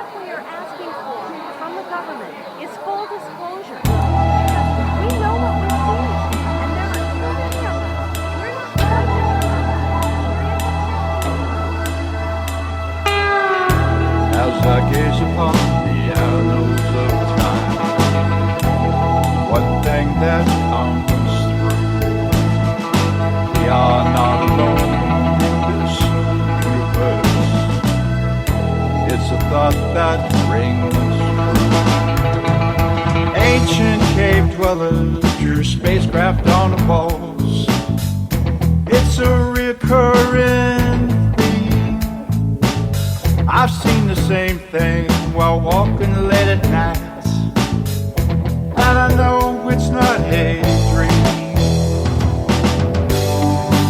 What we are asking for from the government is full disclosure. Because we know what we see, and there are too many of us. We're not As I gaze upon the annals of time, one thing that comes through: we are not alone in this universe. It's a thought that rings true. Ancient cave dwellers drew spacecraft on the walls. It's a recurring theme. I've seen the same thing while walking late at night, and I know it's not a dream.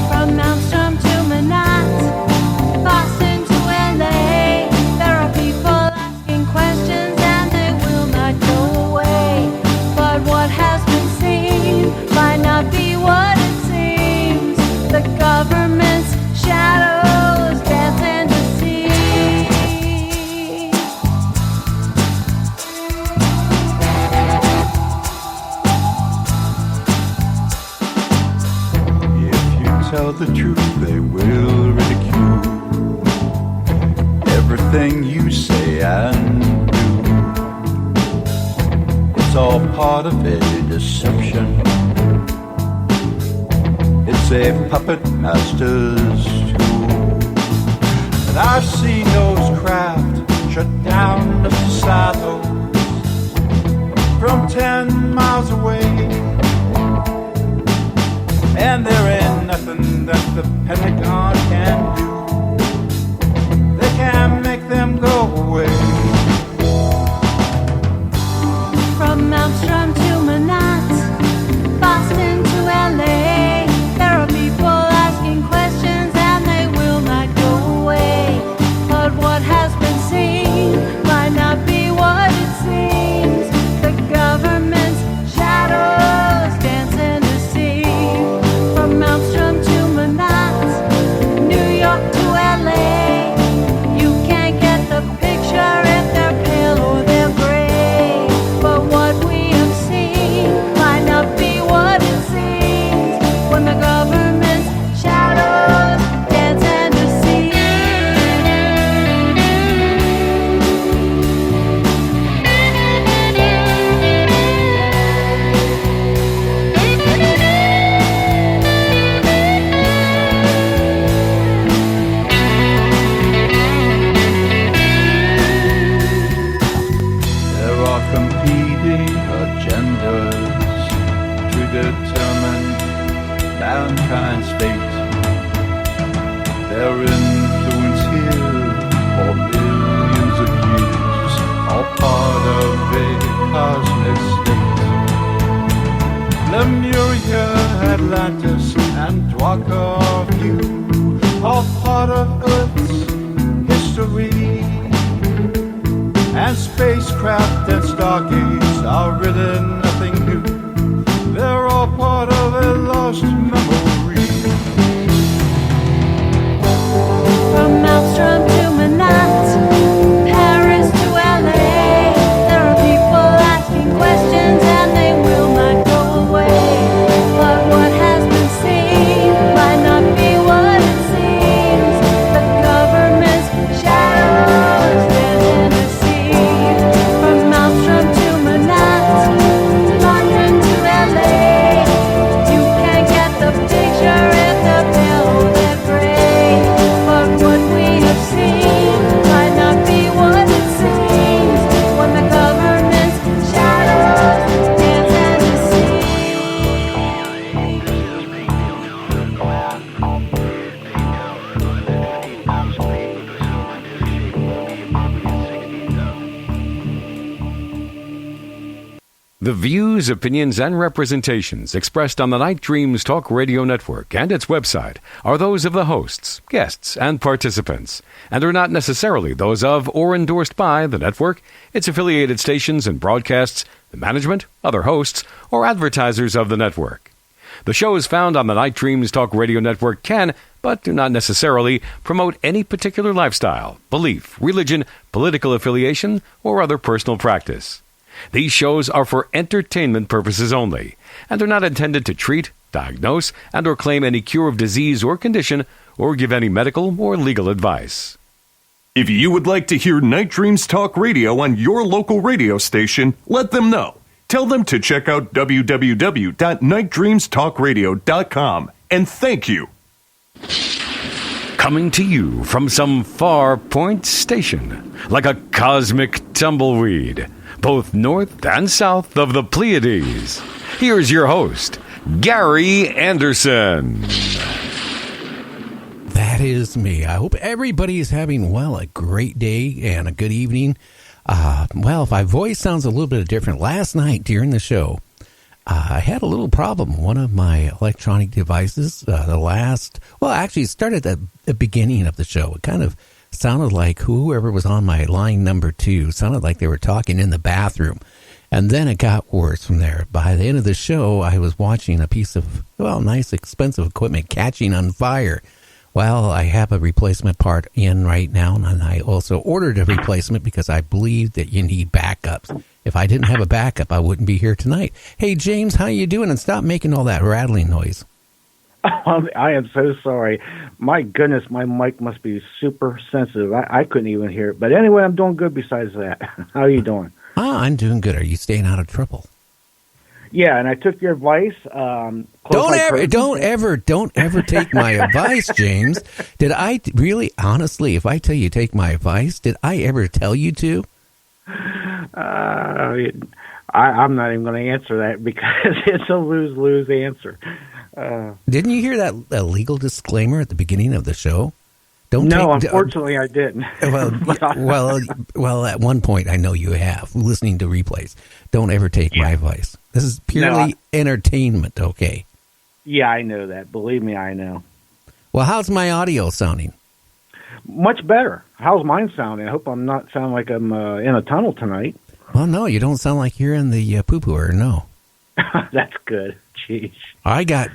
From Maelstrom to Manhattan, Boston to LA, there are people asking questions and they will not go away. But what has been seen might not be what it seems. The government's shadows dance and deceive. If you tell the truth, they will ridicule everything you say and do. It's all part of a deception. It's a puppet master's tool. And I've seen those craft shut down the silos from 10 miles away. And there ain't nothing that the Pentagon can do. They can't make them go away. From Maelstrom to Manhattan, Boston to LA, there are people asking questions and they will not go away. But what has been seen might not be what it seems. The government's shadows dance and deceive. From Maelstrom to Manhattan, New York to LA, you can't get the picture if they're pale or they're gray. But what we have seen might not be what it seems when the government's shadows dance and deceive. There are competing agendas to determine mankind's fate. Their influence here for millions of years, all part of a cosmic state. Lemuria, Atlantis, and Dwaka view, all part of Earth's history. And spacecraft and stargates are really nothing new. They're all part of a lost memory. From Maelstrom to Manhattan, Paris to LA, there are people asking questions and they will not go away. But what has been seen might not be what it seems. The government's shadows dance and deceive. From Maelstrom to Manhattan, London to LA, you can't get the picture if they're pale or they're gray. But what we have seen might not be what it seems when the government's shadows dance and deceive. The views, opinions, and representations expressed on the Night Dreams Talk Radio Network and its website are those of the hosts, guests, and participants, and are not necessarily those of or endorsed by the network, its affiliated stations and broadcasts, the management, other hosts, or advertisers of the network. The shows found on the Night Dreams Talk Radio Network can, but do not necessarily promote any particular lifestyle, belief, religion, political affiliation, or other personal practice. These shows are for entertainment purposes only, and are not intended to treat, diagnose, and or claim any cure of disease or condition, or give any medical or legal advice. If you would like to hear Night Dreams Talk Radio on your local radio station, let them know. Tell them to check out www.nightdreamstalkradio.com, and thank you. Coming to you from some far point station, like a cosmic tumbleweed, both north and south of the Pleiades. Here's your host, Gary Anderson. That is me. I hope everybody is having, a great day and a good evening. If my voice sounds a little bit different, last night during the show, I had a little problem. One of my electronic devices, it started at the beginning of the show. It kind of sounded like whoever was on my line number 2 sounded like they were talking in the bathroom. And then it got worse from there. By the end of the show, I was watching a piece of, nice, expensive equipment catching on fire. Well, I have a replacement part in right now, and I also ordered a replacement because I believe that you need backups. If I didn't have a backup, I wouldn't be here tonight. Hey, James, how you doing? And stop making all that rattling noise. I am so sorry. My goodness, my mic must be super sensitive. I couldn't even hear it. But anyway, I'm doing good besides that. How are you doing? I'm doing good. Are you staying out of trouble? Yeah, and I took your advice. Don't ever take my advice, James. Did I really, honestly, if I tell you take my advice, did I ever tell you to? I'm not even going to answer that because it's a lose-lose answer. Didn't you hear that legal disclaimer at the beginning of the show? Unfortunately, I didn't. Well, at one point, I know you have, listening to replays. Don't ever take my advice. This is purely entertainment, okay? Yeah, I know that. Believe me, I know. Well, how's my audio sounding? Much better. How's mine sounding? I hope I'm not sounding like I'm in a tunnel tonight. Well, no, you don't sound like you're in the poo-pooer, no. That's good. Jeez. I got,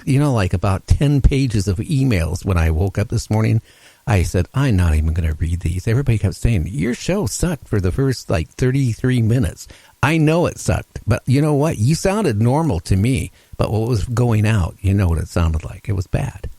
about 10 pages of emails when I woke up this morning. I said, I'm not even going to read these. Everybody kept saying, your show sucked for the first, 33 minutes. I know it sucked, but you know what? You sounded normal to me, but what was going out, you know what it sounded like. It was bad.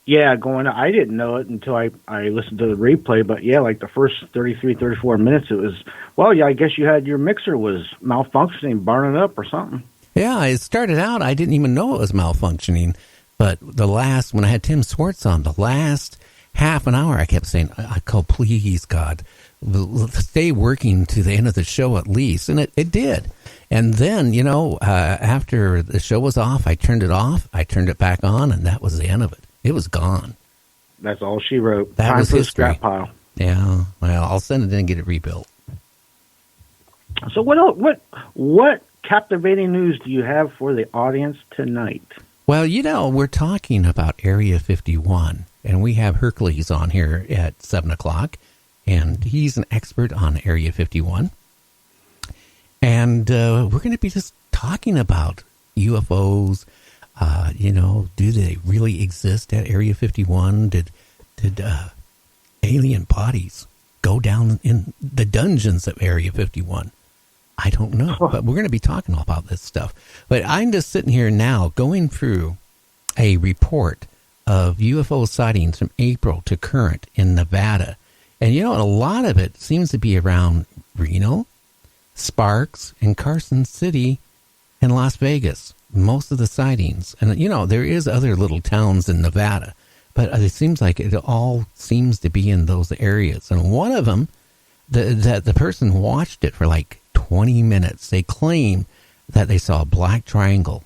Yeah, I didn't know it until I listened to the replay, but yeah, the first 33, 34 minutes, it was, I guess you had your mixer was malfunctioning, burning up or something. Yeah, it started out, I didn't even know it was malfunctioning, but when I had Tim Swartz on, the last half an hour, I kept saying, please, God, stay working to the end of the show at least. And it did. And then, after the show was off, I turned it off, I turned it back on, and that was the end of it. It was gone. That's all she wrote. That Time was for history. The scrap pile. Yeah, well, I'll send it in and get it rebuilt. So what captivating news do you have for the audience tonight? Well, we're talking about Area 51, and we have Hercules on here at 7 o'clock, and he's an expert on Area 51. And we're going to be just talking about UFOs. Do they really exist at Area 51? Did alien bodies go down in the dungeons of Area 51? I don't know, but we're going to be talking about this stuff. But I'm just sitting here now going through a report of UFO sightings from April to current in Nevada. And, a lot of it seems to be around Reno, Sparks, and Carson City and Las Vegas. Most of the sightings. And, there is other little towns in Nevada, but it seems like it all seems to be in those areas. And one of them, the person watched it for 20 minutes. They claim that they saw a black triangle,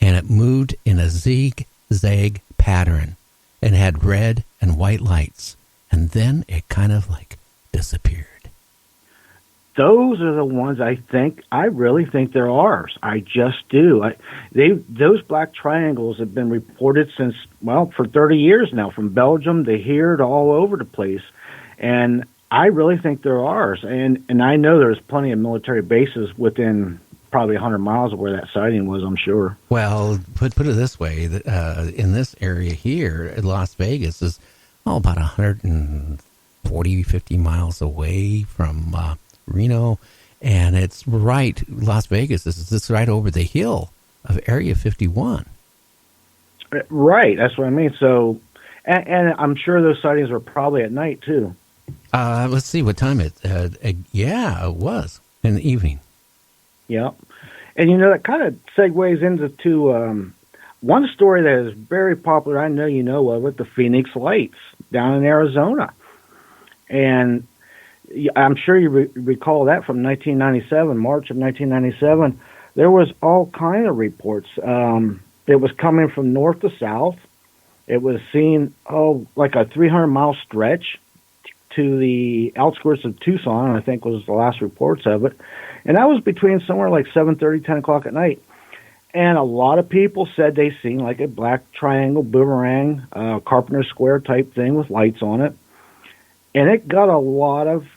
and it moved in a zigzag pattern and had red and white lights. And then it kind of disappeared. Those are the ones I really think they're ours. I just do. Those black triangles have been reported since, for 30 years now, from Belgium to here to all over the place. And I really think they're ours. And I know there's plenty of military bases within probably 100 miles of where that sighting was, I'm sure. Well, put it this way, in this area here, Las Vegas is about 140, 50 miles away from Reno, and it's right, Las Vegas is right over the hill of Area 51. Right, that's what I mean. So, and I'm sure those sightings were probably at night, too. Let's see what time it it was in the evening. Yeah. And, that kind of segues into one story that is very popular. I know you know of it, the Phoenix Lights down in Arizona. And I'm sure you recall that from 1997, March of 1997. There was all kind of reports. It was coming from north to south. It was seen, like a 300-mile stretch to the outskirts of Tucson, I think was the last reports of it. And that was between somewhere like 7:30, 10 o'clock at night. And a lot of people said they seen like a black triangle boomerang, Carpenter Square type thing with lights on it. And it got a lot of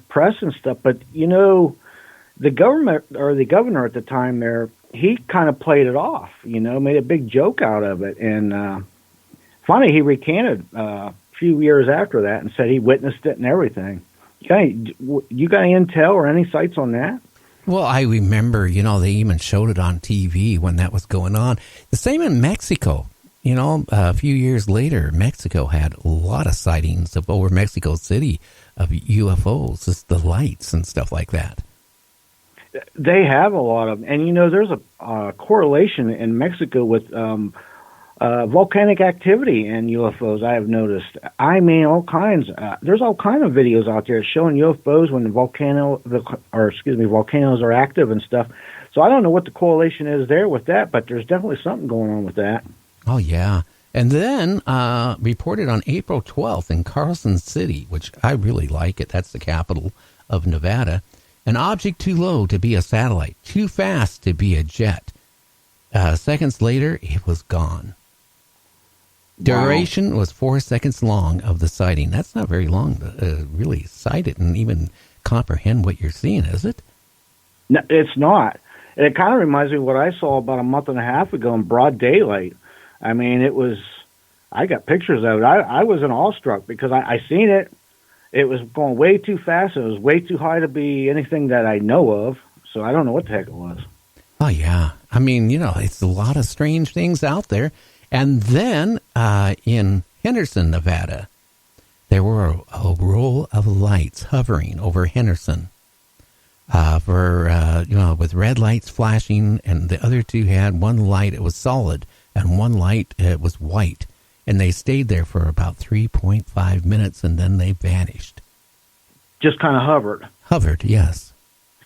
press and stuff. But, the governor at the time there, he kind of played it off, made a big joke out of it. And finally he recanted a few years after that and said he witnessed it and everything. You got any intel or any sights on that? Well, I remember, they even showed it on TV when that was going on. The same in Mexico. A few years later, Mexico had a lot of sightings over Mexico City of UFOs, just the lights and stuff like that. They have a lot of them. And, there's a correlation in Mexico with volcanic activity and UFOs, I have noticed. I mean, all kinds. There's all kinds of videos out there showing UFOs when volcanoes are active and stuff. So I don't know what the correlation is there with that, but there's definitely something going on with that. Oh, yeah. And then reported on April 12th in Carson City, which I really like it. That's the capital of Nevada. An object too low to be a satellite, too fast to be a jet. Seconds later, it was gone. Duration was 4 seconds long of the sighting. That's not very long to really sight it and even comprehend what you're seeing, is it? No, it's not. And it kind of reminds me of what I saw about a month and a half ago in broad daylight. I mean, I got pictures of it. I was awestruck because I seen it. It was going way too fast. It was way too high to be anything that I know of. So I don't know what the heck it was. Oh, yeah. I mean, it's a lot of strange things out there. And then in Henderson, Nevada, there were a row of lights hovering over Henderson with red lights flashing, and the other two had one light, it was solid, and one light, it was white. And they stayed there for about 3.5 minutes, and then they vanished. Just kind of hovered. Hovered, yes.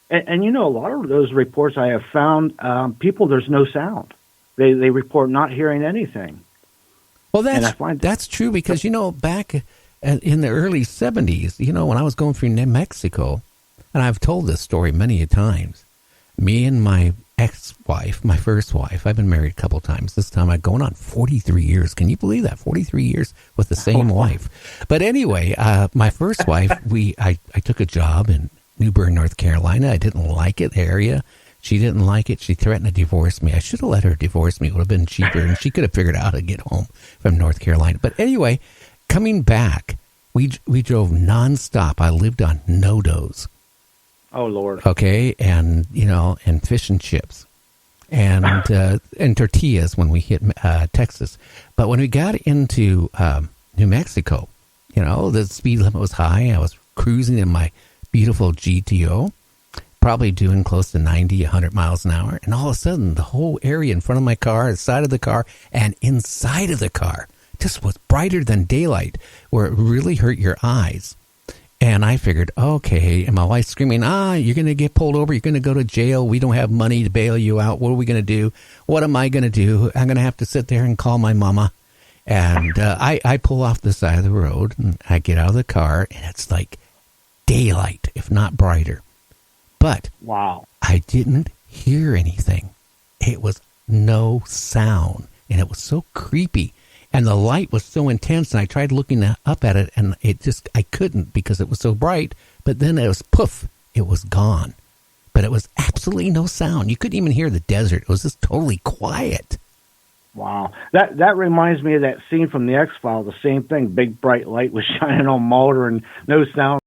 And a lot of those reports I have found, there's no sound. They report not hearing anything. Well, that's true because, back in the early 70s, when I was going through New Mexico, and I've told this story many a times, me and my ex-wife, my first wife, I've been married a couple times. This time I'm going on 43 years. Can you believe that? 43 years with the same wife. But anyway, my first wife, I took a job in New Bern, North Carolina. I didn't like it, the area. She didn't like it. She threatened to divorce me. I should have let her divorce me. It would have been cheaper, and she could have figured out how to get home from North Carolina. But anyway, coming back, we drove nonstop. I lived on No-Dos. Oh, Lord. Okay, and fish and chips, and tortillas when we hit Texas. But when we got into New Mexico, the speed limit was high. I was cruising in my beautiful GTO, probably doing close to 90, 100 miles an hour. And all of a sudden, the whole area in front of my car, the side of the car, and inside of the car just was brighter than daylight, where it really hurt your eyes. And I figured, okay, and my wife's screaming, you're going to get pulled over. You're going to go to jail. We don't have money to bail you out. What are we going to do? What am I going to do? I'm going to have to sit there and call my mama. And I pull off the side of the road, and I get out of the car, and it's like daylight, if not brighter. But wow, I didn't hear anything. It was no sound, and it was so creepy. And the light was so intense, and I tried looking up at it, and I couldn't because it was so bright. But then it was poof, it was gone. but it was absolutely no sound. You couldn't even hear the desert. It was just totally quiet. Wow. That reminds me of that scene from the X-Files, the same thing. Big bright light was shining on Mulder and no sound